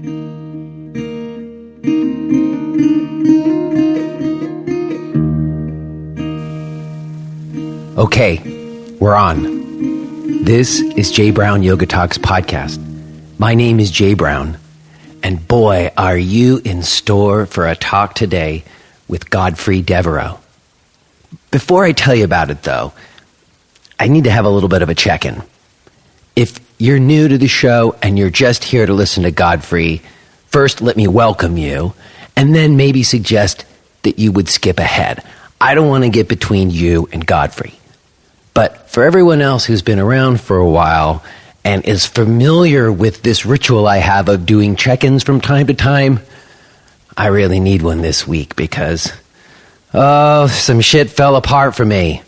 Okay, we're on. This is Jay Brown Yoga Talks podcast. My name is Jay Brown, and boy, are you in store for a talk today with Godfrey Devereux. Before I tell you about it, though, I need to have a little bit of a check-in. If you're new to the show and you're just here to listen to Godfrey, first let me welcome you, and then maybe suggest that you would skip ahead. I don't want to get between you and Godfrey. But for everyone else who's been around for a while and is familiar with this ritual I have of doing check-ins from time to time, I really need one this week because, some shit fell apart for me.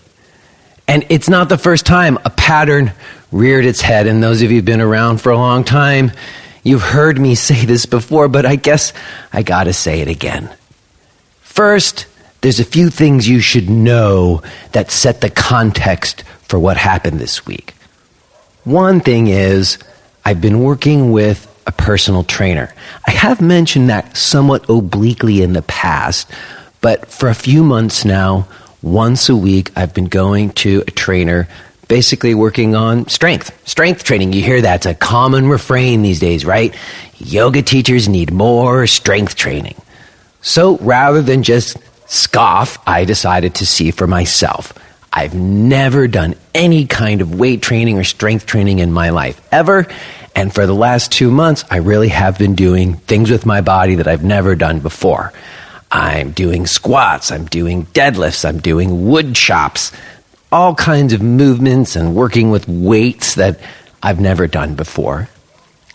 And it's not the first time a pattern reared its head, and those of you who've been around for a long time, you've heard me say this before, but I guess I gotta say it again. First, there's a few things you should know that set the context for what happened this week. One thing is, I've been working with a personal trainer. I have mentioned that somewhat obliquely in the past, but for a few months now, once a week, I've been going to a trainer, basically working on strength training. You hear that's a common refrain these days, right? Yoga teachers need more strength training. So rather than just scoff, I decided to see for myself. I've never done any kind of weight training or strength training in my life, ever. And for the last 2 months, I really have been doing things with my body that I've never done before. I'm doing squats, I'm doing deadlifts, I'm doing wood chops, all kinds of movements and working with weights that I've never done before.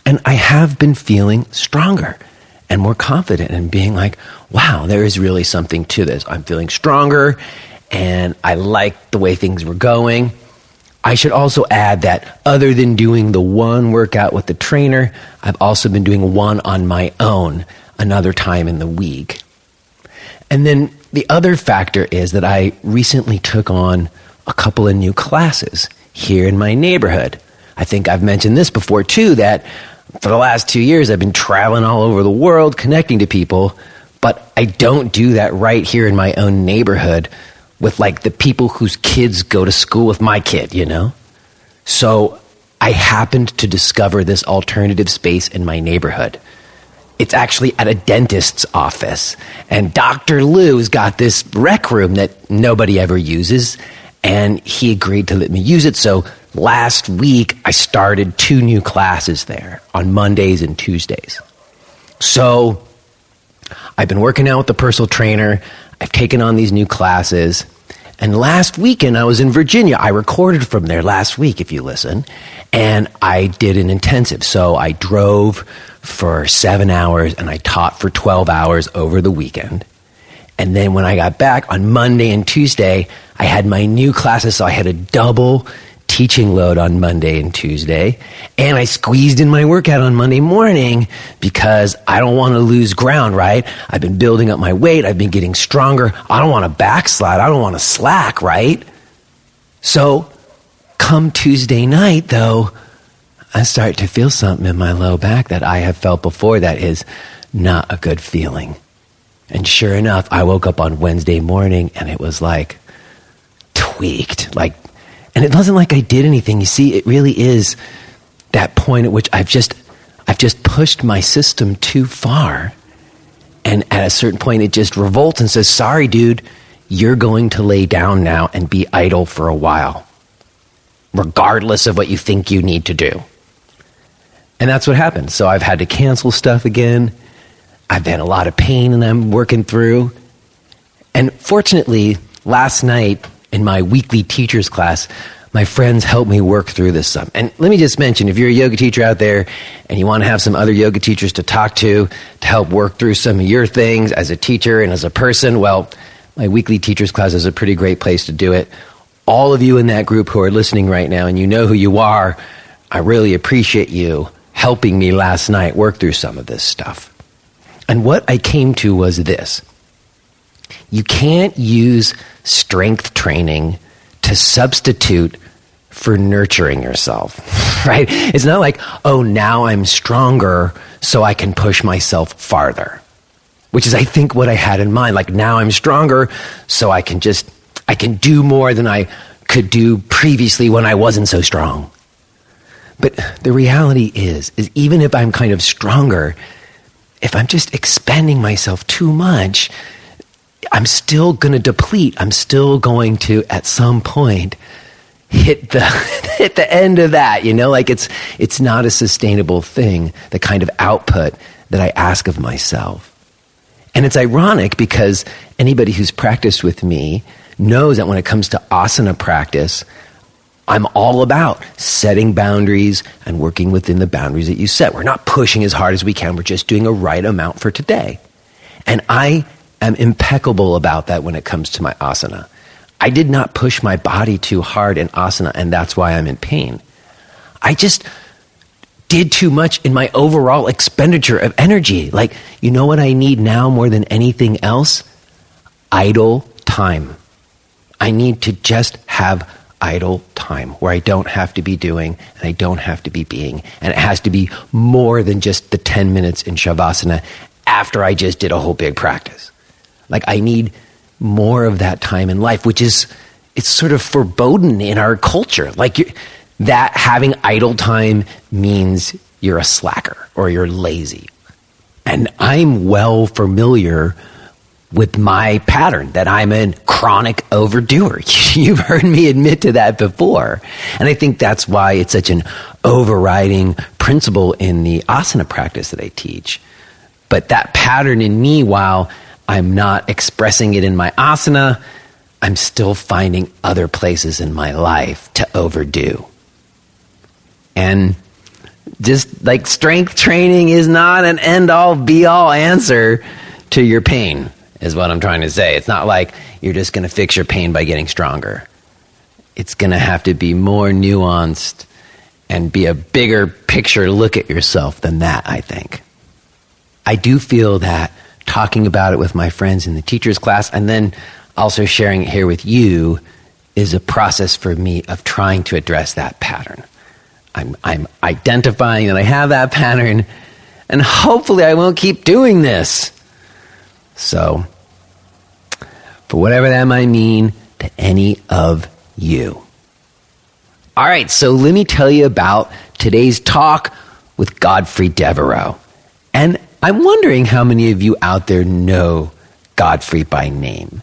And I have been feeling stronger and more confident and being like, wow, there is really something to this. I'm feeling stronger and I like the way things were going. I should also add that other than doing the one workout with the trainer, I've also been doing one on my own another time in the week. And then the other factor is that I recently took on a couple of new classes here in my neighborhood. I think I've mentioned this before too, that for the last 2 years, I've been traveling all over the world, connecting to people, but I don't do that right here in my own neighborhood with like the people whose kids go to school with my kid, you know? So I happened to discover this alternative space in my neighborhood. It's actually at a dentist's office, and Dr. Lou's got this rec room that nobody ever uses, and he agreed to let me use it. So last week, I started 2 new classes there on Mondays and Tuesdays. So I've been working out with the personal trainer. I've taken on these new classes. And last weekend, I was in Virginia. I recorded from there last week, if you listen. And I did an intensive. So I drove for 7 hours and I taught for 12 hours over the weekend. And then when I got back on Monday and Tuesday, I had my new classes. So I had a double teaching load on Monday and Tuesday, and I squeezed in my workout on Monday morning because I don't want to lose ground, right? I've been building up my weight. I've been getting stronger. I don't want to backslide. I don't want to slack, right? So come Tuesday night, though, I start to feel something in my low back that I have felt before that is not a good feeling. And sure enough, I woke up on Wednesday morning and it was like tweaked, and it wasn't like I did anything. You see, it really is that point at which I've just pushed my system too far. And at a certain point, it just revolts and says, sorry, dude, you're going to lay down now and be idle for a while, regardless of what you think you need to do. And that's what happened. So I've had to cancel stuff again. I've had a lot of pain and I'm working through. And fortunately, last night, in my weekly teachers class, my friends helped me work through this some. And let me just mention, if you're a yoga teacher out there and you want to have some other yoga teachers to talk to help work through some of your things as a teacher and as a person, well, my weekly teachers class is a pretty great place to do it. All of you in that group who are listening right now, and you know who you are, I really appreciate you helping me last night work through some of this stuff. And what I came to was this. You can't use strength training to substitute for nurturing yourself, right? It's not like, oh, now I'm stronger so I can push myself farther, which is, I think, what I had in mind. Like, now I'm stronger so I can do more than I could do previously when I wasn't so strong. But the reality is even if I'm kind of stronger, if I'm just expending myself too much, I'm still going to deplete. I'm still going to, at some point, hit the end of that, like it's not a sustainable thing, the kind of output that I ask of myself. And it's ironic because anybody who's practiced with me knows that when it comes to asana practice, I'm all about setting boundaries and working within the boundaries that you set. We're not pushing as hard as we can. We're just doing a right amount for today. And I am impeccable about that when it comes to my asana. I did not push my body too hard in asana, and that's why I'm in pain. I just did too much in my overall expenditure of energy. Like, you know what I need now more than anything else? Idle time. I need to just have idle time where I don't have to be doing and I don't have to be being. And it has to be more than just the 10 minutes in Shavasana after I just did a whole big practice. Like, I need more of that time in life, which is, it's sort of forbidden in our culture. Like, that having idle time means you're a slacker or you're lazy. And I'm well familiar with my pattern, that I'm a chronic overdoer. You've heard me admit to that before. And I think that's why it's such an overriding principle in the asana practice that I teach. But that pattern in me, while I'm not expressing it in my asana, I'm still finding other places in my life to overdo. And just like strength training is not an end-all, be-all answer to your pain, is what I'm trying to say. It's not like you're just going to fix your pain by getting stronger. It's going to have to be more nuanced and be a bigger picture look at yourself than that, I think. I do feel that talking about it with my friends in the teacher's class and then also sharing it here with you is a process for me of trying to address that pattern. I'm identifying that I have that pattern, and hopefully I won't keep doing this. So, for whatever that might mean to any of you. All right, so let me tell you about today's talk with Godfrey Devereux. And I'm wondering how many of you out there know Godfrey by name.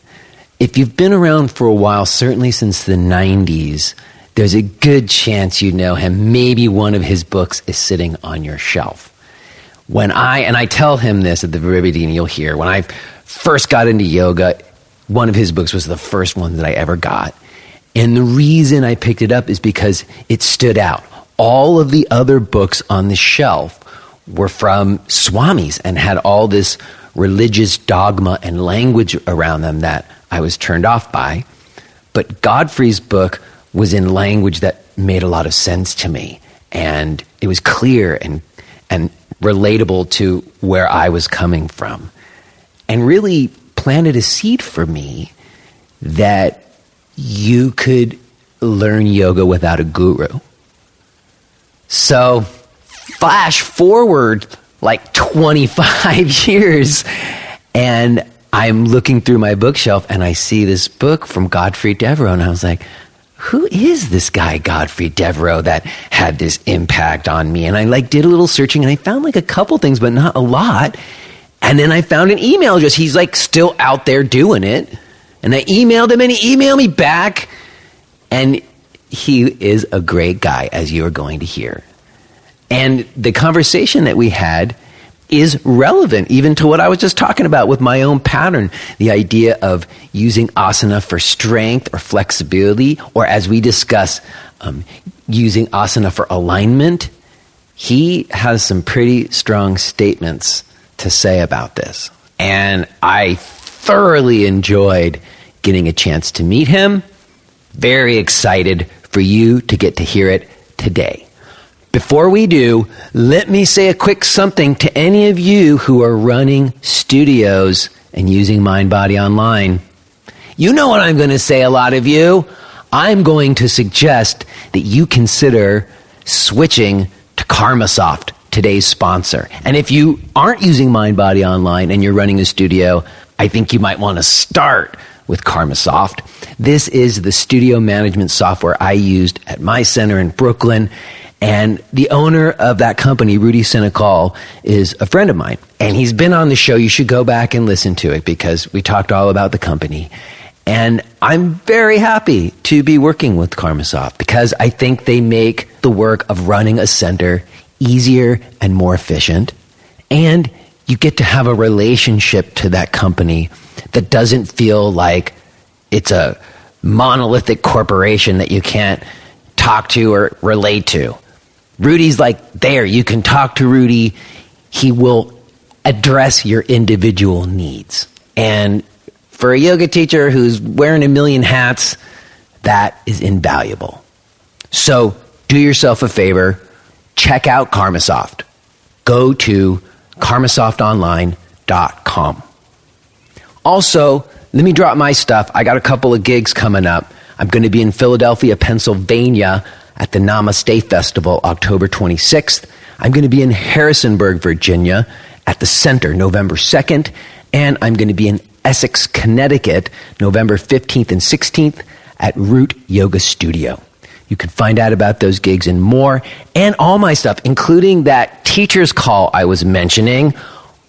If you've been around for a while, certainly since the 90s, there's a good chance you know him. Maybe one of his books is sitting on your shelf. And I tell him this at the very beginning, you'll hear, when I first got into yoga, one of his books was the first one that I ever got. And the reason I picked it up is because it stood out. All of the other books on the shelf were from swamis and had all this religious dogma and language around them that I was turned off by. But Godfrey's book was in language that made a lot of sense to me. And it was clear and relatable to where I was coming from. And really planted a seed for me that you could learn yoga without a guru. So flash forward like 25 years, and I'm looking through my bookshelf and I see this book from Godfrey Devereux, and I was like, who is this guy Godfrey Devereux that had this impact on me? And I did a little searching and I found a couple things, but not a lot. And then I found an email address. He's still out there doing it. And I emailed him and he emailed me back. And he is a great guy, as you are going to hear. And the conversation that we had is relevant even to what I was just talking about with my own pattern. The idea of using asana for strength or flexibility, or as we discuss, using asana for alignment. He has some pretty strong statements to say about this. And I thoroughly enjoyed getting a chance to meet him. Very excited for you to get to hear it today. Before we do, let me say a quick something to any of you who are running studios and using Mind Body Online. You know what I'm going to say, a lot of you. I'm going to suggest that you consider switching to KarmaSoft, today's sponsor. And if you aren't using MindBody Online and you're running a studio, I think you might want to start with KarmaSoft. This is the studio management software I used at my center in Brooklyn. And the owner of that company, Rudy Senecal, is a friend of mine. And he's been on the show. You should go back and listen to it because we talked all about the company. And I'm very happy to be working with KarmaSoft because I think they make the work of running a center easier and more efficient. And you get to have a relationship to that company that doesn't feel like it's a monolithic corporation that you can't talk to or relate to. Rudy's like there. You can talk to Rudy. He will address your individual needs. And for a yoga teacher who's wearing a million hats, that is invaluable. So do yourself a favor. Check out KarmaSoft. Go to karmasoftonline.com. Also, let me drop my stuff. I got a couple of gigs coming up. I'm going to be in Philadelphia, Pennsylvania at the Namaste Festival, October 26th. I'm going to be in Harrisonburg, Virginia at the Center, November 2nd. And I'm going to be in Essex, Connecticut, November 15th and 16th at Root Yoga Studio. You can find out about those gigs and more, and all my stuff, including that teacher's call I was mentioning.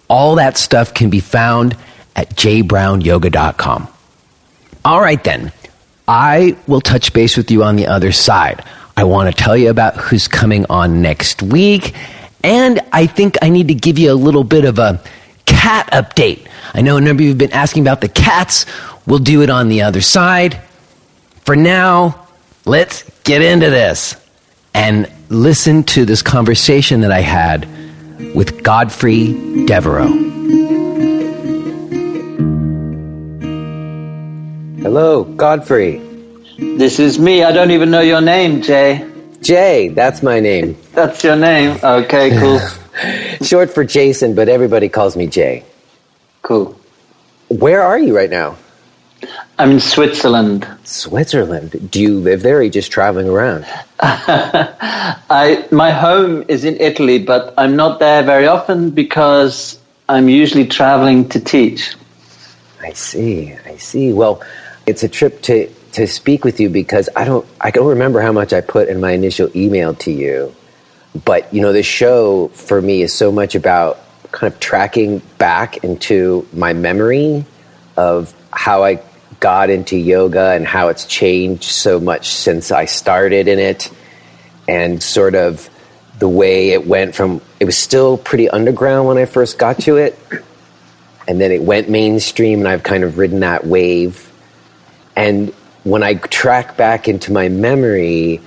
All that stuff can be found at jbrownyoga.com. All right, then. I will touch base with you on the other side. I want to tell you about who's coming on next week, and I think I need to give you a little bit of a cat update. I know a number of you have been asking about the cats. We'll do it on the other side. For now, let's get into this and listen to this conversation that I had with Godfrey Devereux. Hello, Godfrey. This is me. I don't even know your name, Jay. Jay, that's my name. That's your name? Okay, cool. Short for Jason, but everybody calls me Jay. Cool. Where are you right now? I'm in Switzerland. Switzerland? Do you live there or are you just traveling around? My home is in Italy, but I'm not there very often because I'm usually traveling to teach. I see. Well, it's a trip to speak with you because I don't remember how much I put in my initial email to you. But, this show for me is so much about kind of tracking back into my memory of how I got into yoga and how it's changed so much since I started in it, and sort of the way it went from, it was still pretty underground when I first got to it, and then it went mainstream, and I've kind of ridden that wave. And when I track back into my memory,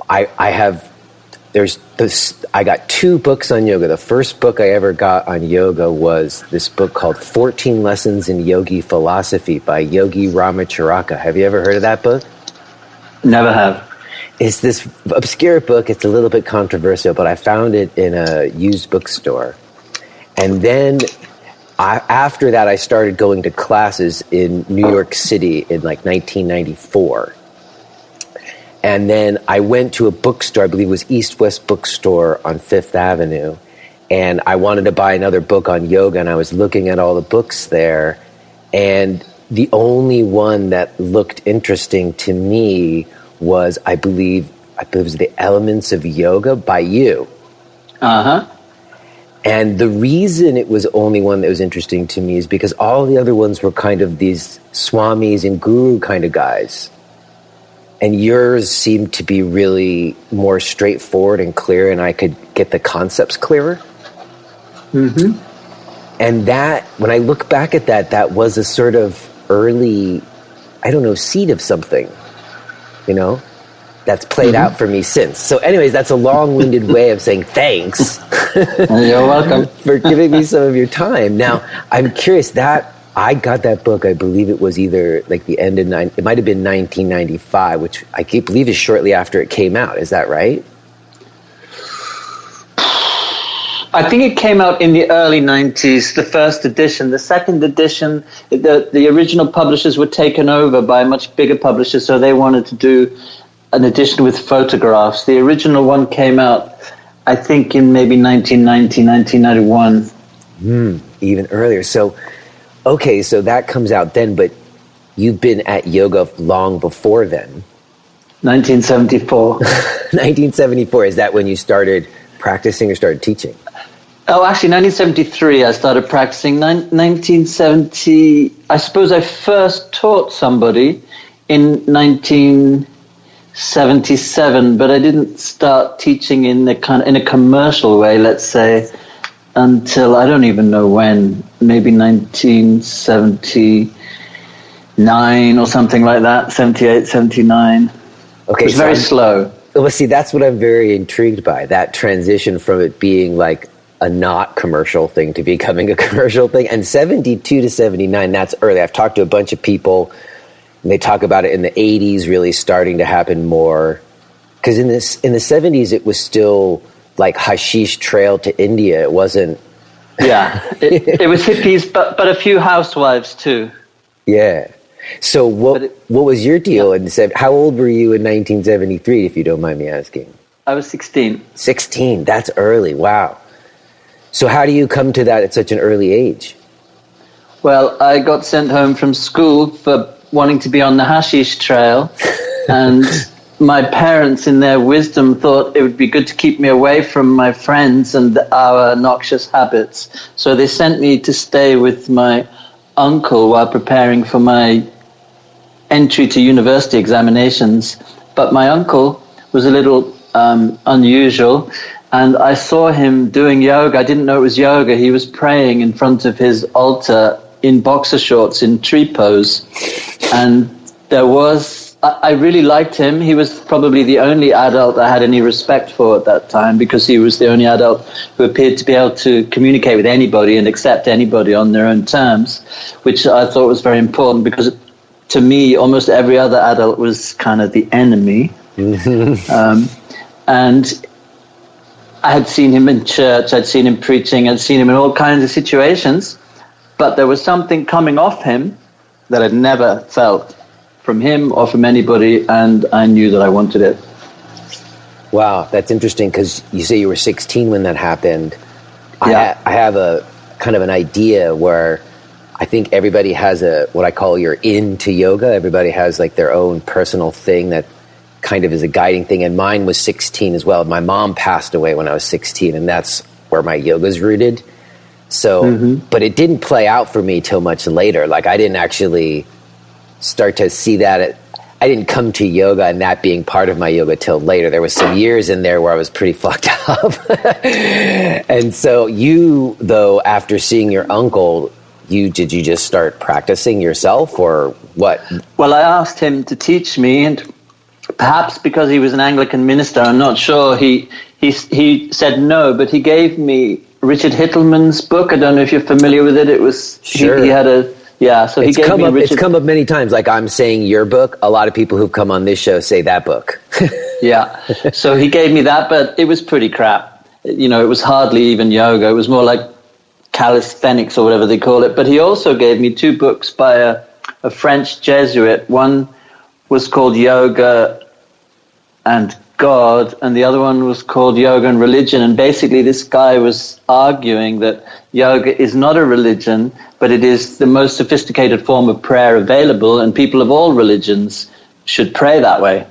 I got 2 books on yoga. The first book I ever got on yoga was this book called 14 Lessons in Yogi Philosophy by Yogi Ramacharaka. Have you ever heard of that book? Never have. It's this obscure book. It's a little bit controversial, but I found it in a used bookstore. And then after that, I started going to classes in New York City in like 1994. And then I went to a bookstore, I believe it was East West Bookstore on Fifth Avenue, and I wanted to buy another book on yoga, and I was looking at all the books there, and the only one that looked interesting to me was, I believe it was The Elements of Yoga by you. Uh-huh. And the reason it was the only one that was interesting to me is because all the other ones were kind of these swamis and guru kind of guys. And yours seemed to be really more straightforward and clear, and I could get the concepts clearer. Mm-hmm. And that, when I look back at that, that was a sort of early, seed of something, that's played out for me since. So anyways, that's a long-winded way of saying thanks. You're welcome. For giving me some of your time. Now, I'm curious, I got that book, I believe it was either like the end of it might have been 1995, which I believe is shortly after it came out. Is that right? I think it came out in the early 90s, the first edition. The second edition, the original publishers were taken over by much bigger publishers, so they wanted to do an edition with photographs. The original one came out, I think, in maybe 1990, 1991. Even earlier. So, okay, so that comes out then, but you've been at yoga long before then. 1974. 1974, is that when you started practicing or started teaching? Oh, actually, 1973 I started practicing. 1970, I suppose I first taught somebody in 1977, but I didn't start teaching in a commercial way, let's say, until I don't even know when, maybe 1979 or something like that, 78, 79. Okay, it was very slow. Well, see, that's what I'm very intrigued by, that transition from it being like a not commercial thing to becoming a commercial thing. And 72 to 79, that's early. I've talked to a bunch of people, and they talk about it in the 80s really starting to happen more. Because in the 70s, it was still like hashish trail to India. It wasn't... Yeah, it was hippies, but a few housewives too. Yeah. So what was your deal? Yeah. How old were you in 1973, if you don't mind me asking? I was 16. 16, that's early, wow. So how do you come to that at such an early age? Well, I got sent home from school for wanting to be on the hashish trail, and my parents, in their wisdom, thought it would be good to keep me away from my friends and our noxious habits. So they sent me to stay with my uncle while preparing for my entry to university examinations. But my uncle was a little unusual, and I saw him doing yoga. I didn't know it was yoga. He was praying in front of his altar in boxer shorts in tree pose. And I really liked him. He was probably the only adult I had any respect for at that time, because he was the only adult who appeared to be able to communicate with anybody and accept anybody on their own terms, which I thought was very important, because to me, almost every other adult was kind of the enemy. And I had seen him in church, I'd seen him preaching, I'd seen him in all kinds of situations, but there was something coming off him that I'd never felt from him or from anybody, and I knew that I wanted it. Wow, that's interesting, because you say you were 16 when that happened. Yeah. I have a kind of an idea where I think everybody has what I call your into yoga. Everybody has like their own personal thing that kind of is a guiding thing, and mine was 16 as well. My mom passed away when I was 16, and that's where my yoga's rooted. So, but it didn't play out for me till much later. Like, I didn't actually start to see that. I didn't come to yoga and that being part of my yoga till later. There was some years in there where I was pretty fucked up. And so you, though, after seeing your uncle, did you just start practicing yourself, or what? Well, I asked him to teach me, and perhaps because he was an Anglican minister, I'm not sure, he said no, but he gave me Richard Hittelman's book. I don't know if you're familiar with it. It was, sure. He had a, yeah, so he gave me Richard. It's come up many times, like I'm saying your book. A lot of people who've come on this show say that book. Yeah, so he gave me that, but it was pretty crap. You know, it was hardly even yoga. It was more like calisthenics or whatever they call it. But he also gave me two books by a French Jesuit. One was called Yoga and God, and the other one was called Yoga and Religion. And basically this guy was arguing that yoga is not a religion, but it is the most sophisticated form of prayer available, and people of all religions should pray that way.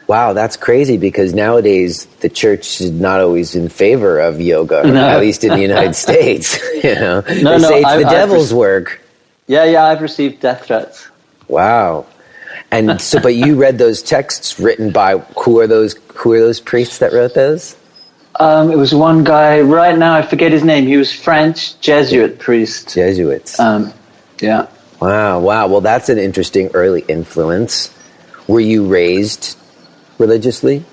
Wow, that's crazy, because nowadays the church is not always in favor of yoga, at least in the United States. You know, they say it's the devil's work. Yeah, I've received death threats. Wow. And so, but you read those texts written by, who are those priests that wrote those? It was one guy, right now I forget his name. He was French Jesuit priest. Jesuits. Yeah. Wow. Well, that's an interesting early influence. Were you raised religiously?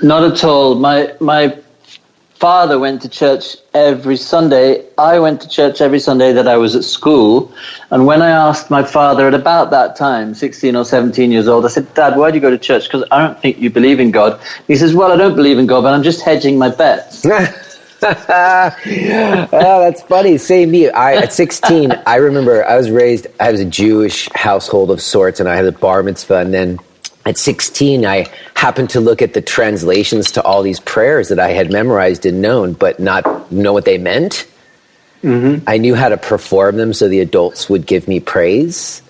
Not at all. My father went to church every Sunday. I went to church every Sunday that I was at school. And when I asked my father at about that time, 16 or 17 years old, I said, Dad, why do you go to church? Because I don't think you believe in God. He says, well, I don't believe in God, but I'm just hedging my bets. Oh, that's funny. Same me. At 16, I remember I was a Jewish household of sorts, and I had a bar mitzvah. And then at 16, I happened to look at the translations to all these prayers that I had memorized and known, but not know what they meant. Mm-hmm. I knew how to perform them so the adults would give me praise.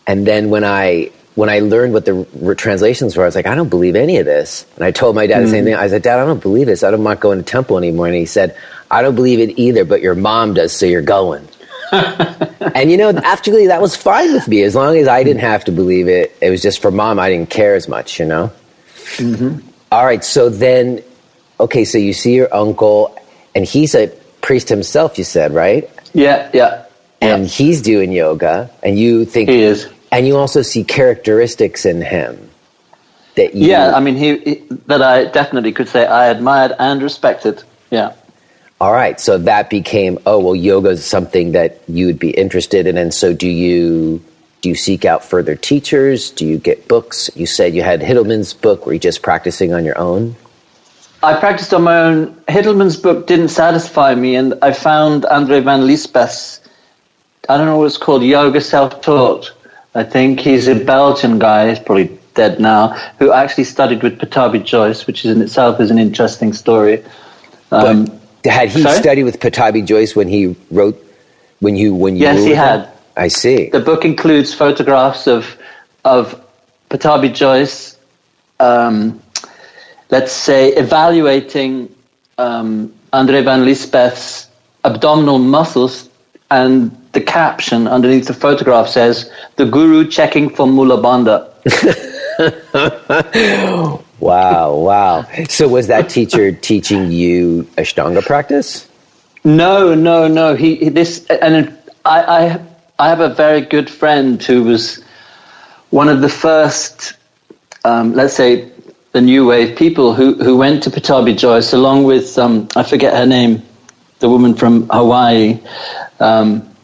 And then when I learned what the translations were, I was like, I don't believe any of this. And I told my dad the same thing. I said, Dad, I don't believe this. I'm not going to temple anymore. And he said, I don't believe it either, but your mom does, so you're going. And, actually, that was fine with me. As long as I didn't have to believe it, it was just for Mom, I didn't care as much, Mm-hmm. All right, so then, okay, so you see your uncle, and he's a priest himself, you said, right? Yeah. And he's doing yoga, and you think... He is. And you also see characteristics in him that you... Yeah, I mean, he that I definitely could say I admired and respected, yeah. All right, so that became, yoga is something that you would be interested in, and so do you seek out further teachers? Do you get books? You said you had Hittelman's book. Were you just practicing on your own? I practiced on my own. Hittelman's book didn't satisfy me, and I found Andre van Liesbeth's, I don't know what it's called, Yoga Self-Taught. I think he's a Belgian guy, he's probably dead now, who actually studied with Patabi Joyce, which is in itself is an interesting story. But had he studied with Patabi Joyce when he wrote, when you Yes, he had. Him? I see. The book includes photographs of Patabi Joyce, let's say, evaluating Andre van Liesbeth's abdominal muscles, and the caption underneath the photograph says, "The Guru checking for Mula Bandha." Wow. So was that teacher teaching you Ashtanga practice? No. I have a very good friend who was one of the first, let's say, the new wave people who went to Patabi Joyce along with, I forget her name, the woman from Hawaii,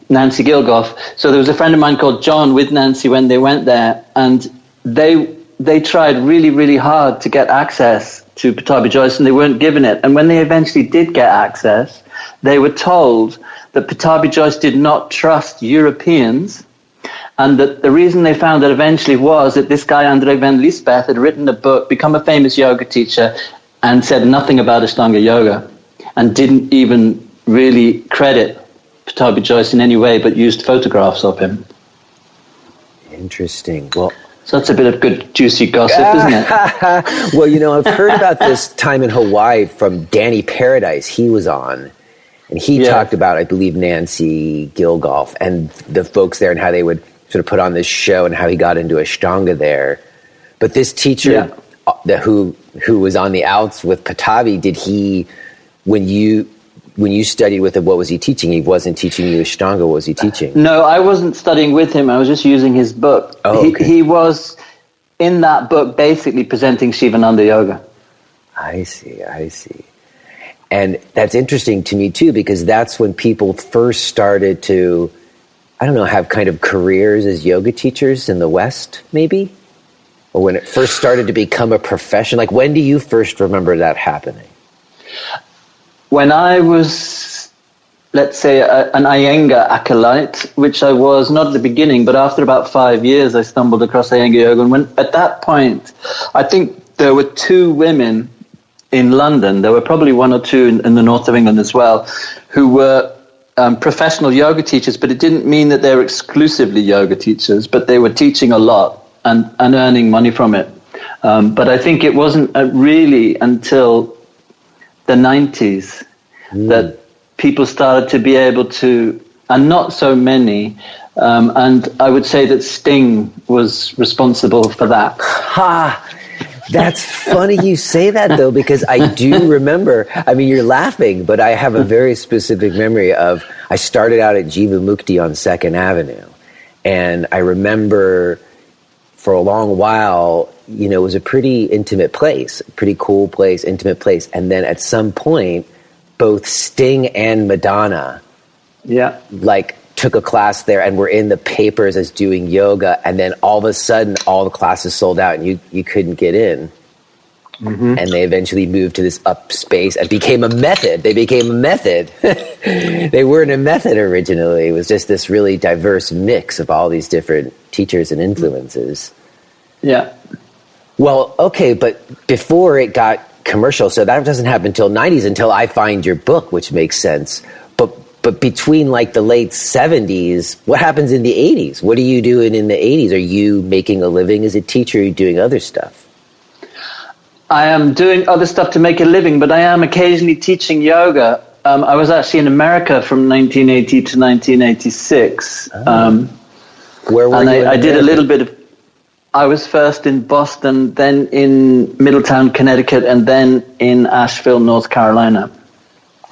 Nancy Gilgoff. So there was a friend of mine called John with Nancy when they went there, and they tried really, really hard to get access to Patabi Joyce, and they weren't given it. And when they eventually did get access, they were told that Patabi Joyce did not trust Europeans, and that the reason they found it eventually was that this guy, Andre van Liesbeth, had written a book, become a famous yoga teacher, and said nothing about Ashtanga yoga, and didn't even really credit Patabi Joyce in any way, but used photographs of him. Interesting. Well, so that's a bit of good, juicy gossip, isn't it? Well, I've heard about this time in Hawaii from Danny Paradise. He was on, and he talked about, I believe, Nancy Gilgoff and the folks there and how they would sort of put on this show and how he got into Ashtanga there. But this teacher who was on the outs with Patabi, did he, when you studied with him, what was he teaching? He wasn't teaching you Ashtanga. What was he teaching? No, I wasn't studying with him. I was just using his book. Oh, okay. He was, in that book, basically presenting Shivananda Yoga. I see. And that's interesting to me, too, because that's when people first started to, I don't know, have kind of careers as yoga teachers in the West, maybe? Or when it first started to become a profession. Like, when do you first remember that happening? When I was, let's say, an Iyengar acolyte, which I was not at the beginning, but after about 5 years, I stumbled across Iyengar Yoga. And at that point, I think there were 2 women in London, there were probably 1 or 2 in the north of England as well, who were professional yoga teachers, but it didn't mean that they were exclusively yoga teachers, but they were teaching a lot and earning money from it. But I think it wasn't really until the 90s that people started to be able to, and not so many, and I would say that Sting was responsible for that. That's funny you say that, though, because I do remember, I mean, you're laughing, but I have a very specific memory of, I started out at Jiva Mukti on 2nd Avenue, and I remember for a long while, it was a pretty intimate place, pretty cool place, intimate place, and then at some point, both Sting and Madonna took a class there and were in the papers as doing yoga, and then all of a sudden all the classes sold out and you couldn't get in. And they eventually moved to this up space and became a method. They became a method. They weren't a method originally. It was just this really diverse mix of all these different teachers and influences. Yeah. Well, okay, but before it got commercial, so that doesn't happen until 90s, until I find your book, which makes sense. But between like the late 70s, what happens in the 80s? What are you doing in the 80s? Are you making a living as a teacher? Or are you doing other stuff? I am doing other stuff to make a living, but I am occasionally teaching yoga. I was actually in America from 1980 to 1986. Where were you? I did a little bit of. I was first in Boston, then in Middletown, Connecticut, and then in Asheville, North Carolina.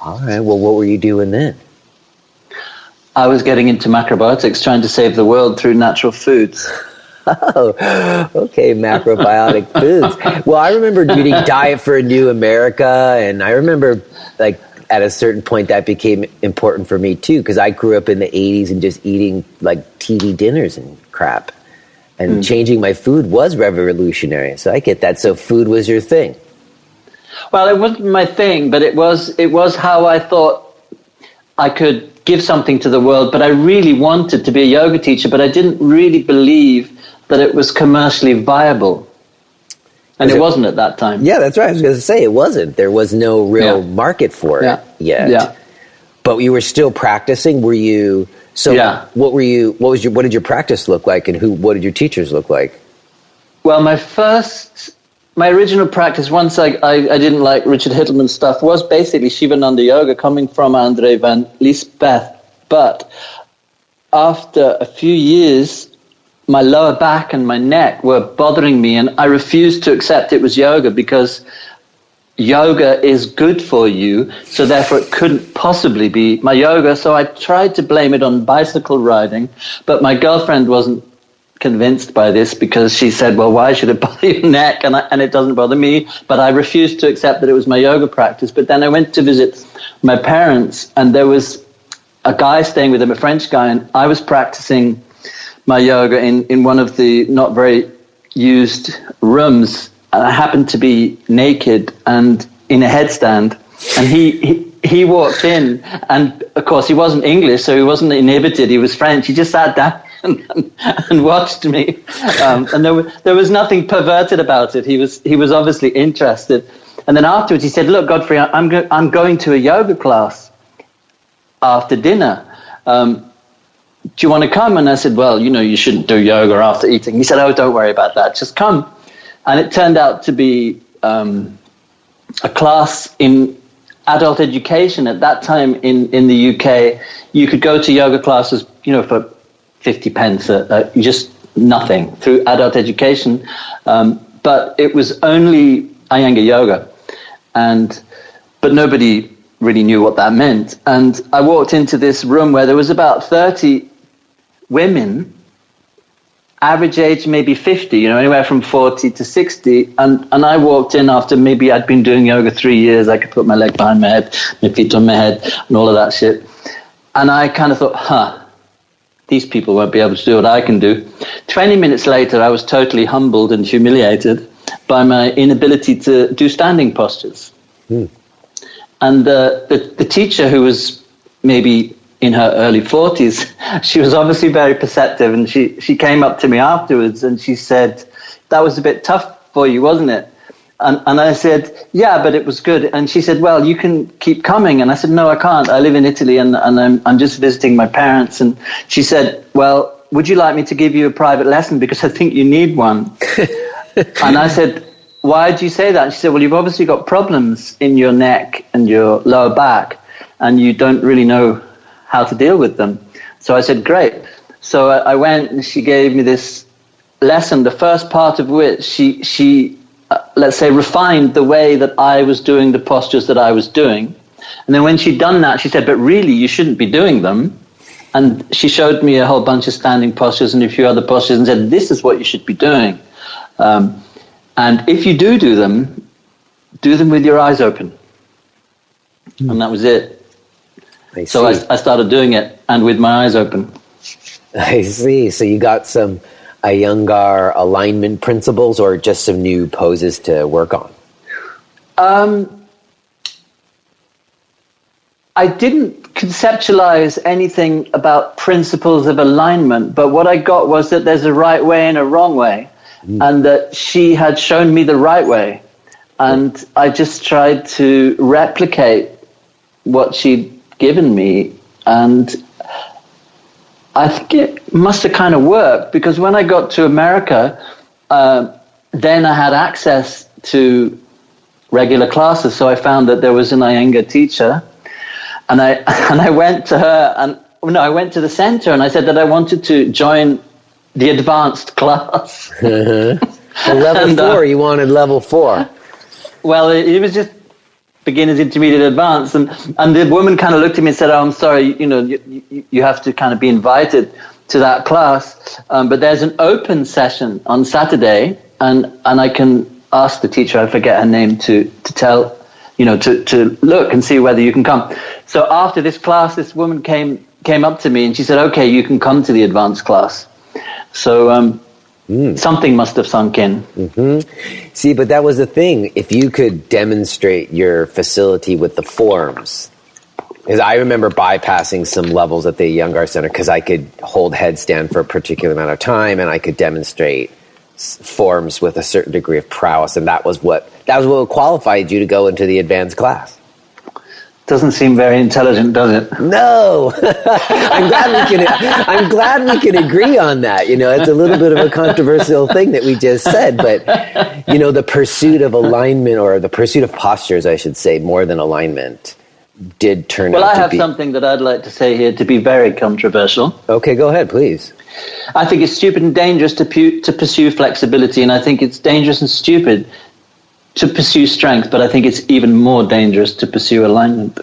All right. Well, what were you doing then? I was getting into macrobiotics, trying to save the world through natural foods. Oh, okay, macrobiotic foods. Well, I remember reading Diet for a New America, and I remember, like, at a certain point that became important for me, too, because I grew up in the 80s and just eating, like, TV dinners and crap. And changing my food was revolutionary, so I get that. So food was your thing. Well, it wasn't my thing, but it was how I thought I could give something to the world. But I really wanted to be a yoga teacher, but I didn't really believe that it was commercially viable. And it wasn't at that time. Yeah, that's right. I was going to say it wasn't. There was no real market for it yet. Yeah. But you were still practicing. Were you? So what were you? What did your practice look like, and what did your teachers look like? Well, my original practice, once I didn't like Richard Hittleman's stuff, was basically Shivananda Yoga coming from Andre van Liesbeth. But after a few years, my lower back and my neck were bothering me, and I refused to accept it was yoga because yoga is good for you, so therefore it couldn't possibly be my yoga. So I tried to blame it on bicycle riding, but my girlfriend wasn't convinced by this because she said, well, why should it bother your neck? And it doesn't bother me. But I refused to accept that it was my yoga practice. But then I went to visit my parents, and there was a guy staying with them, a French guy, and I was practicing my yoga in one of the not very used rooms. And I happened to be naked and in a headstand. And he walked in, and of course he wasn't English, so he wasn't inhibited. He was French. He just sat down and watched me, and there was nothing perverted about it. He was obviously interested. And then afterwards he said, "Look, Godfrey, I'm going to a yoga class after dinner. Do you want to come?" And I said, "Well, you shouldn't do yoga after eating." He said, "Oh, don't worry about that. Just come." And it turned out to be a class in adult education. At that time in the UK, you could go to yoga classes, for 50 pence, just nothing, through adult education. But it was only Iyengar yoga, but nobody really knew what that meant. And I walked into this room where there was about 30 women, average age maybe 50, anywhere from 40 to 60. And I walked in after maybe I'd been doing yoga 3 years. I could put my leg behind my head, my feet on my head, and all of that shit. And I kind of thought, these people won't be able to do what I can do. 20 minutes later, I was totally humbled and humiliated by my inability to do standing postures. And the teacher, who was maybe in her early 40s, she was obviously very perceptive, and she came up to me afterwards and she said, "That was a bit tough for you, wasn't it?" And I said, "Yeah, but it was good." And she said, "Well, you can keep coming." And I said, "No, I can't. I live in Italy, and I'm just visiting my parents." And she said, "Well, would you like me to give you a private lesson, because I think you need one?" And I said, "Why do you say that?" And she said, "Well, you've obviously got problems in your neck and your lower back, and you don't really know how to deal with them." So I said, "Great." So I went, and she gave me this lesson, the first part of which she let's say, refined the way that I was doing the postures that I was doing. And then when she'd done that, she said, "But really, you shouldn't be doing them." And she showed me a whole bunch of standing postures and a few other postures and said, "This is what you should be doing. And if you do them with your eyes open." And that was it. So I started doing it, and with my eyes open. I see. So you got some Iyengar alignment principles, or just some new poses to work on? I didn't conceptualize anything about principles of alignment, but what I got was that there's a right way and a wrong way, and that she had shown me the right way. And I just tried to replicate what she'd given me. And I think it must have kind of worked, because when I got to America, then I had access to regular classes. So I found that there was an Iyengar teacher. And I went to her, I went to the center, and I said that I wanted to join the advanced class. Well, level 4, you wanted level 4. Well, it was just beginners, intermediate, advanced, and the woman kind of looked at me and said, "Oh, I'm sorry, you have to kind of be invited to that class, but there's an open session on Saturday, and I can ask the teacher, I forget her name, to tell." To look and see whether you can come. So after this class, this woman came up to me and she said, "Okay, you can come to the advanced class." So something must have sunk in. Mm-hmm. See, but that was the thing. If you could demonstrate your facility with the forms, because I remember bypassing some levels at the Iyengar Center because I could hold headstand for a particular amount of time and I could demonstrate forms with a certain degree of prowess, and that was what qualified you to go into the advanced class. Doesn't seem very intelligent, does it? No. I'm glad we can agree on that. It's a little bit of a controversial thing that we just said, but the pursuit of alignment, or the pursuit of postures, I should say, more than alignment, did turn out to be... Well, I have something that I'd like to say here to be very controversial. Okay, go ahead, please. I think it's stupid and dangerous to pursue flexibility, and I think it's dangerous and stupid to pursue strength, but I think it's even more dangerous to pursue alignment.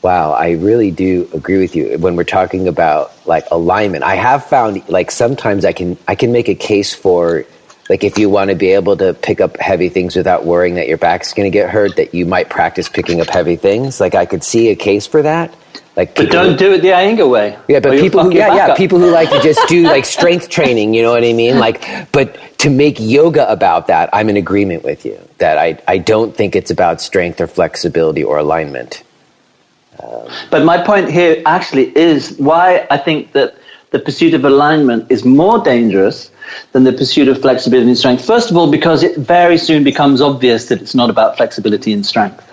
Wow, I really do agree with you. When we're talking about alignment, I have found sometimes I can make a case for if you want to be able to pick up heavy things without worrying that your back's going to get hurt, that you might practice picking up heavy things. I could see a case for that. But don't do it the Iyengar way. Yeah, but people who like to just do strength training, you know what I mean? But to make yoga about that, I'm in agreement with you that I don't think it's about strength or flexibility or alignment. But my point here actually is why I think that the pursuit of alignment is more dangerous than the pursuit of flexibility and strength. First of all, because it very soon becomes obvious that it's not about flexibility and strength.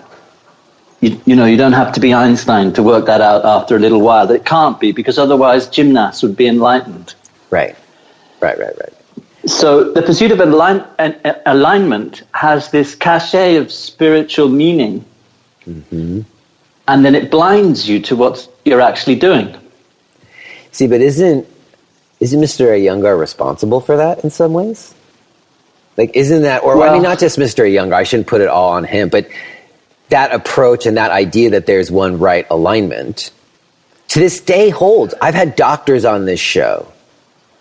You don't have to be Einstein to work that out after a little while. It can't be, because otherwise gymnasts would be enlightened. Right. So the pursuit of alignment has this cachet of spiritual meaning, and then it blinds you to what you're actually doing. See, but isn't Mr. Iyengar responsible for that in some ways? Isn't that, not just Mr. Iyengar, I shouldn't put it all on him, but that approach and that idea that there's one right alignment to this day holds. I've had doctors on this show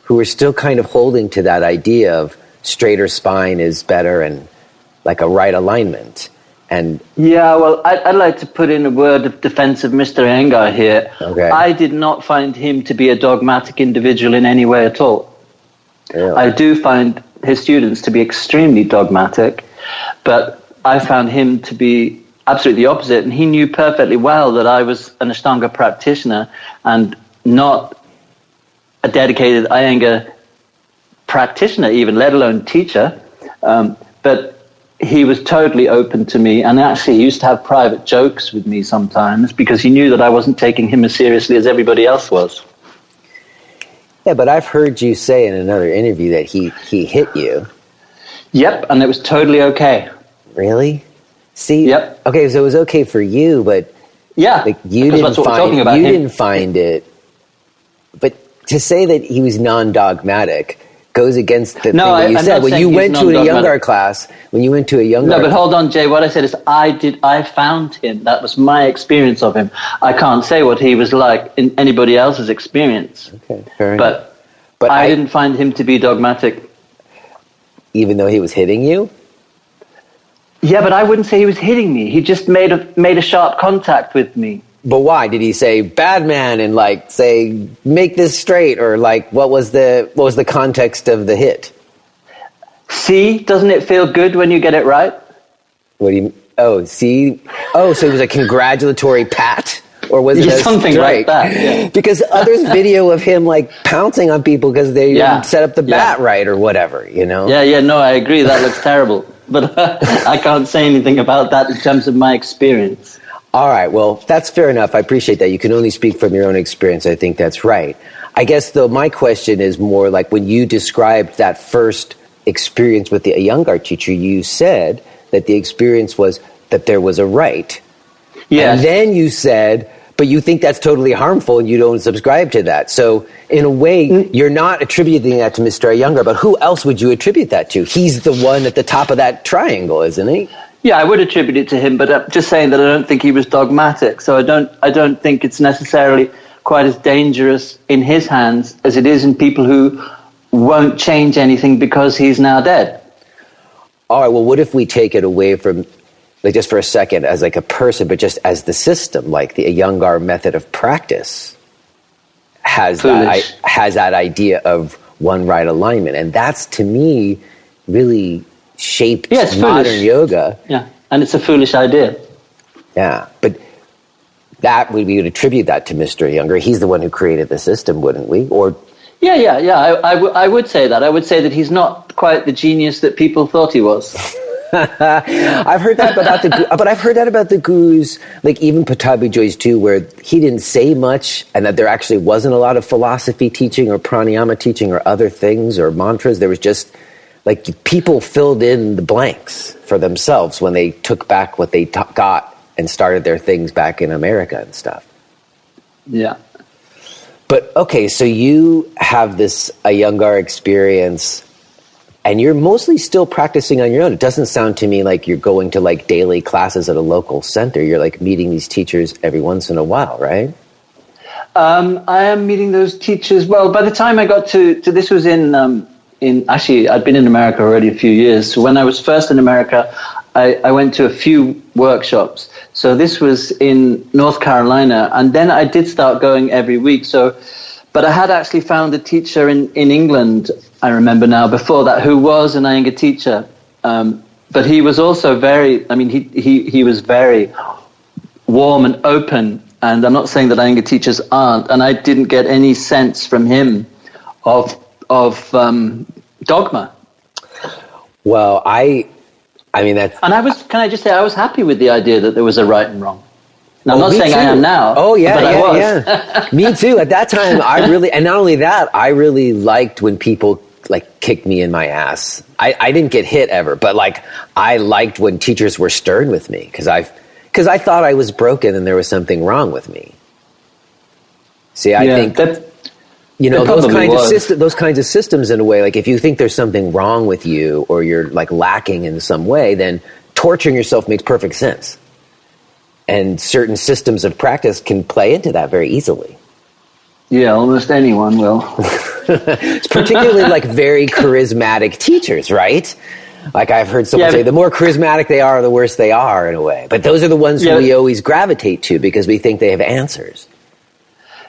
who are still kind of holding to that idea of straighter spine is better and a right alignment. And yeah, well, I'd like to put in a word of defense of Mr. Iyengar here. Okay. I did not find him to be a dogmatic individual in any way at all. Really? I do find his students to be extremely dogmatic, but I found him to be absolutely the opposite, and he knew perfectly well that I was an Ashtanga practitioner and not a dedicated Iyengar practitioner even, let alone teacher, but he was totally open to me, and actually he used to have private jokes with me sometimes because he knew that I wasn't taking him as seriously as everybody else was. Yeah, but I've heard you say in another interview that he hit you. Yep, and it was totally okay. Really? See, yep. Okay, so it was okay for you, but yeah, you didn't find it. But to say that he was non-dogmatic goes against the thing that you said. When you went to a Iyengar class, No, but hold on, Jay. What I said is I found him. That was my experience of him. I can't say what he was like in anybody else's experience. Okay, fair enough. But I didn't find him to be dogmatic. Even though he was hitting you? Yeah, but I wouldn't say he was hitting me. He just made a sharp contact with me. But why? Did he say bad man and say make this straight, or what was the context of the hit? See, doesn't it feel good when you get it right? What do you? Oh, see. Oh, so it was a congratulatory pat, or was it something like that? Yeah. Because others video of him like pouncing on people because they didn't set up the bat right or whatever. You know? Yeah. No, I agree. That looks terrible. But I can't say anything about that in terms of my experience. All right. Well, that's fair enough. I appreciate that. You can only speak from your own experience. I think that's right. I guess, though, my question is more like when you described that first experience with the Iyengar teacher, you said that the experience was that there was a right. Yes. And then you said, but you think that's totally harmful and you don't subscribe to that. So in a way, you're not attributing that to Mr. Iyengar, but who else would you attribute that to? He's the one at the top of that triangle, isn't he? Yeah, I would attribute it to him, but I'm just saying that I don't think he was dogmatic. So I don't think it's necessarily quite as dangerous in his hands as it is in people who won't change anything because he's now dead. All right, well, what if we take it away from, like, just for a second, as like a person, but just as the system, like the Iyengar method of practice has that idea of one right alignment. And that's, to me, really shaped modern yoga. Yeah, and it's a foolish idea. Yeah, but that we would attribute that to Mr. Iyengar. He's the one who created the system, wouldn't we? Or I would say that. I would say that he's not quite the genius that people thought he was. I've heard that about the gurus, like even Pattabhi Jois too, where he didn't say much, and that there actually wasn't a lot of philosophy teaching or pranayama teaching or other things or mantras. There was just like people filled in the blanks for themselves when they took back what they got and started their things back in America and stuff. Yeah. But okay, so you have this Iyengar experience, and you're mostly still practicing on your own. It doesn't sound to me like you're going to like daily classes at a local center. You're like meeting these teachers every once in a while, right? I am meeting those teachers. Well, by the time I got to this was in actually, I'd been in America already a few years. So when I was first in America, I went to a few workshops. So this was in North Carolina, and then I did start going every week. But I had actually found a teacher in England, I remember now, before that, who was an Iyengar teacher. But he was also he was very warm and open. And I'm not saying that Iyengar teachers aren't. And I didn't get any sense from him of dogma. Well, I mean, that's... And can I just say, I was happy with the idea that there was a right and wrong. Now, I'm not saying I am now. Oh, yeah, but I was. Yeah. Me too. At that time, and not only that, I really liked when people like kicked me in my ass. I didn't get hit ever, but like I liked when teachers were stern with me because I thought I was broken and there was something wrong with me. See, I think those kinds of systems, in a way, like if you think there's something wrong with you or you're like lacking in some way, then torturing yourself makes perfect sense. And certain systems of practice can play into that very easily. Yeah, almost anyone will. It's particularly like very charismatic teachers, right? Like I've heard someone say, the more charismatic they are, the worse they are, in a way. But those are the ones who we always gravitate to because we think they have answers.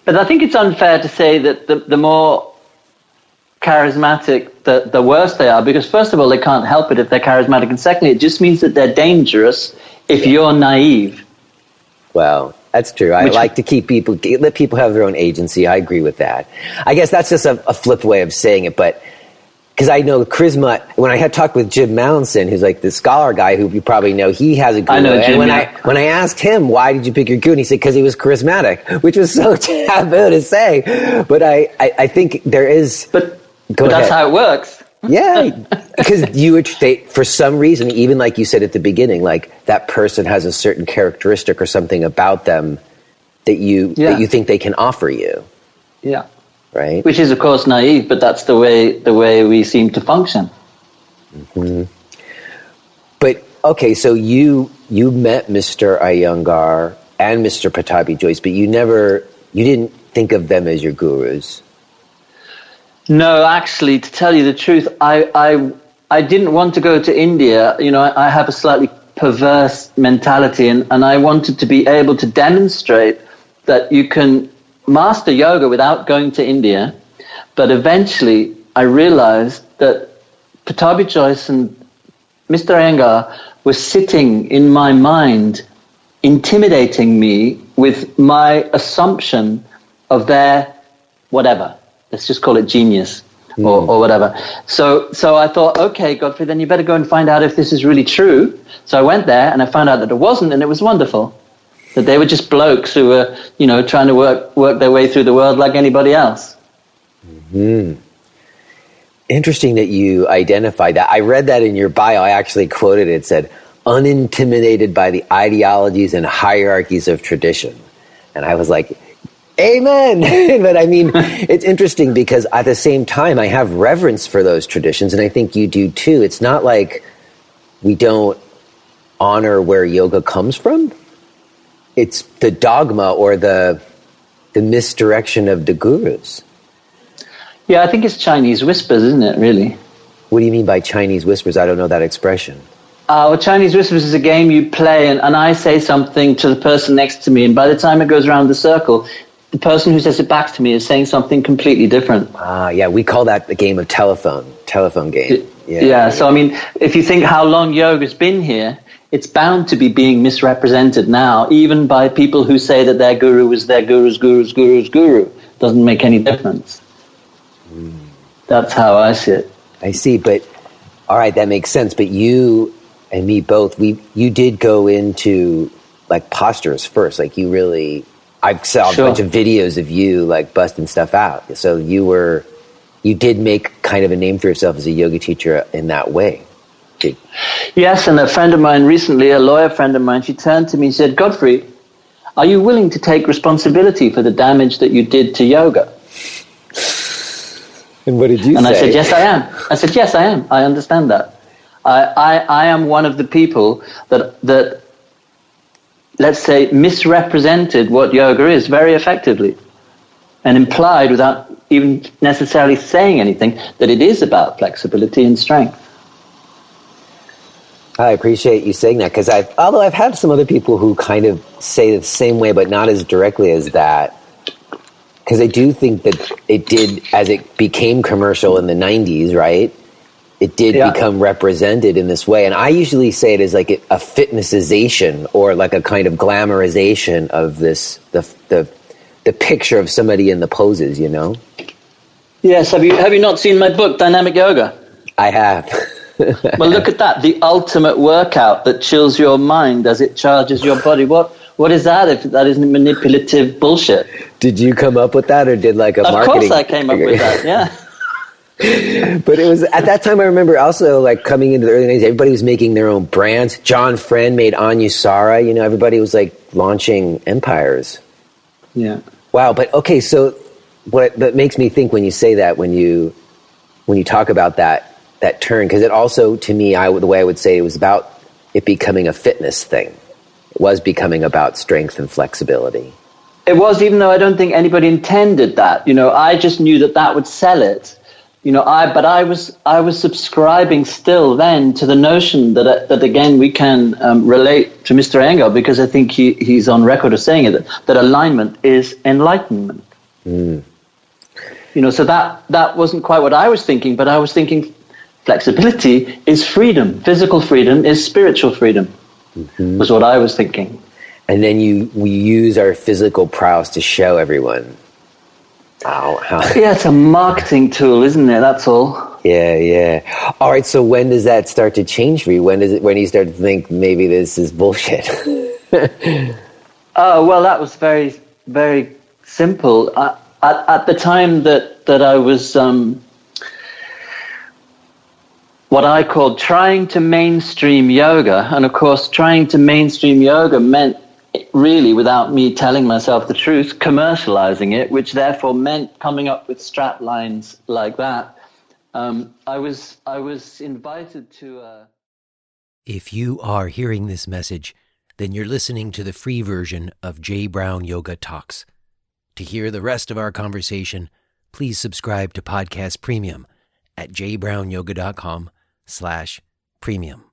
But I think it's unfair to say that the more charismatic, the worse they are, because first of all, they can't help it if they're charismatic, and secondly, it just means that they're dangerous if you're naive. Well, that's true. I like to let people have their own agency. I agree with that. I guess that's just a flip way of saying it, but because I know charisma, when I had talked with Jim Mounson, who's like the scholar guy who you probably know, he has a guru. I know Jim, and when I asked him, why did you pick your guru? And he said, because he was charismatic, which was so taboo to say. But I think there is... But that's how it works. Yeah, because for some reason, even like you said at the beginning, like that person has a certain characteristic or something about them that you think they can offer you. Yeah. Right. Which is, of course, naive, but that's the way we seem to function. Mm-hmm. But okay, so you met Mr. Iyengar and Mr. Pattabhi Jois, but you didn't think of them as your gurus. No, actually, to tell you the truth, I didn't want to go to India. You know, I have a slightly perverse mentality, and I wanted to be able to demonstrate that you can master yoga without going to India. But eventually I realized that Pattabhi Jois and Mr. Iyengar were sitting in my mind, intimidating me with my assumption of their whatever. Let's just call it genius or whatever. So I thought, okay, Godfrey, then you better go and find out if this is really true. So I went there and I found out that it wasn't, and it was wonderful. That they were just blokes who were, trying to work their way through the world like anybody else. Mm-hmm. Interesting that you identified that. I read that in your bio. I actually quoted it. It said, "Unintimidated by the ideologies and hierarchies of tradition." And I was like, amen. But I mean, it's interesting because at the same time, I have reverence for those traditions, and I think you do too. It's not like we don't honor where yoga comes from. It's the dogma or the misdirection of the gurus. Yeah, I think it's Chinese whispers, isn't it, really? What do you mean by Chinese whispers? I don't know that expression. Well, Chinese whispers is a game you play, and I say something to the person next to me, and by the time it goes around the circle, the person who says it back to me is saying something completely different. Yeah, we call that the game of telephone game. Yeah, so I mean, if you think how long yoga's been here, it's bound to be being misrepresented now, even by people who say that their guru is their guru's guru. Doesn't make any difference. That's how I see it. I see, but all right, that makes sense. But you and me both, you did go into like postures first. Like you really, I saw a bunch of videos of you like busting stuff out. So you did make kind of a name for yourself as a yoga teacher in that way. Yes, and a friend of mine recently, a lawyer friend of mine, she turned to me and said, "Godfrey, are you willing to take responsibility for the damage that you did to yoga?" And what did you say? And I said, "Yes, I am." I said, "Yes, I am. I understand that. I am one of the people that let's say misrepresented what yoga is very effectively, and implied without even necessarily saying anything that it is about flexibility and strength." I appreciate you saying that, because although I've had some other people who kind of say the same way, but not as directly as that, because I do think that it did, as it became commercial in the 90s, right? It did become represented in this way. And I usually say it as like a fitnessization or like a kind of glamorization of this, the picture of somebody in the poses, you know? Yes. Have you not seen my book, Dynamic Yoga? I have. Well, look at that. The ultimate workout that chills your mind as it charges your body. What is that if that isn't manipulative bullshit? Did you come up with that, or did like a marketing? Of course I came up with that, yeah. But it was at that time, I remember also like coming into the early 90s, everybody was making their own brands. John Friend made Anusara, everybody was like launching empires. Yeah. Wow. But okay. So that makes me think when you say that, when you talk about that turn, because it also, to me, the way I would say it was about it becoming a fitness thing. It was becoming about strength and flexibility. It was, even though I don't think anybody intended that. I just knew that would sell it. But I was subscribing still then to the notion that again we can relate to Mr. Engel, because I think he's on record of saying it, that alignment is enlightenment. So that wasn't quite what I was thinking, but I was thinking flexibility is freedom. Physical freedom is spiritual freedom, was what I was thinking. And then we use our physical prowess to show everyone. How. Yeah, it's a marketing tool, isn't it? That's all. Yeah. All right, so when does that start to change for you? When you start to think maybe this is bullshit? Oh, well, that was very, very simple. At the time that I was what I called trying to mainstream yoga, and of course trying to mainstream yoga meant, really, without me telling myself the truth, commercializing it, which therefore meant coming up with strap lines like that. I was invited to If you are hearing this message, then you're listening to the free version of J. Brown Yoga Talks. To hear the rest of our conversation, please subscribe to Podcast Premium at jbrownyoga.com/premium.